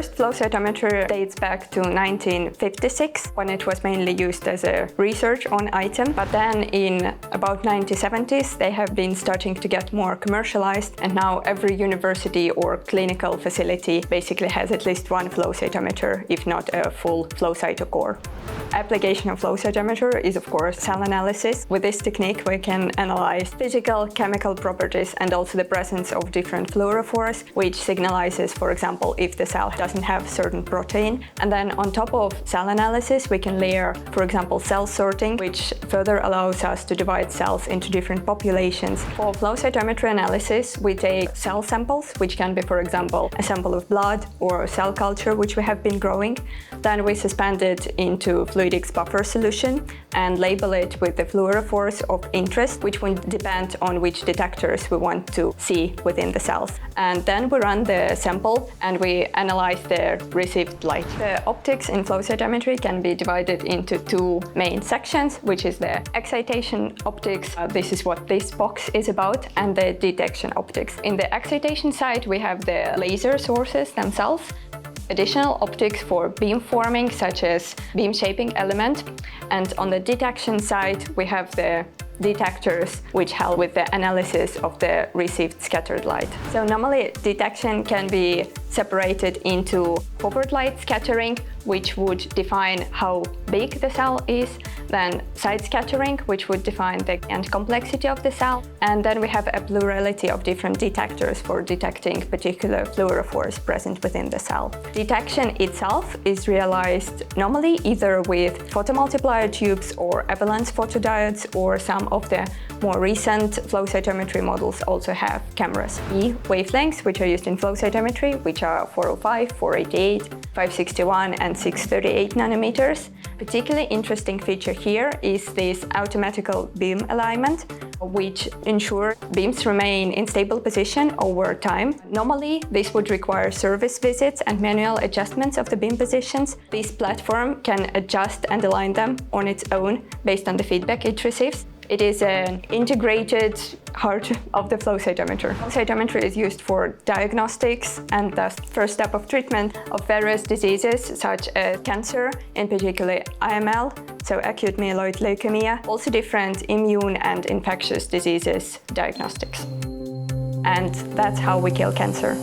first flow cytometer dates back to 1956, when it was mainly used as a research on item. But then in about 1970s, they have been starting to get more commercialized, and now every university or clinical facility basically has at least one flow cytometer, if not a full flow cytocore. Application of flow cytometer is, of course, cell analysis. With this technique, we can analyze physical, chemical properties and also the presence of different fluorophores, which signalizes, for example, if the cell doesn't have certain protein. And then on top of cell analysis, we can layer, for example, cell sorting, which further allows us to divide cells into different populations. For flow cytometry analysis, we take cell samples, which can be, for example, a sample of blood or cell culture, which we have been growing. Then we suspend it into fluidics buffer solution and label it with the fluorophores of interest, which will depend on which detectors we want to see within the cells. And then we run the sample and we analyze the received light. The optics in flow cytometry can be divided into two main sections, which is the excitation optics. This is what this box is about, and the detection optics. In the excitation side, we have the laser sources themselves, additional optics for beam forming, such as beam shaping element, and on the detection side, we have the detectors, which help with the analysis of the received scattered light. So normally detection can be separated into forward light scattering, which would define how big the cell is, then side scattering, which would define the end complexity of the cell, and then we have a plurality of different detectors for detecting particular fluorophores present within the cell. Detection itself is realized normally either with photomultiplier tubes or avalanche photodiodes, or some of the more recent flow cytometry models also have cameras. The wavelengths which are used in flow cytometry, which are 405, 488, 561 and 638 nanometers. Particularly interesting feature here is this automatical beam alignment, which ensures beams remain in stable position over time. Normally, this would require service visits and manual adjustments of the beam positions. This platform can adjust and align them on its own based on the feedback it receives. It is an integrated heart of the flow cytometer. Flow cytometry is used for diagnostics and the first step of treatment of various diseases such as cancer, in particular AML, so acute myeloid leukemia, also different immune and infectious diseases diagnostics. And that's how we kill cancer.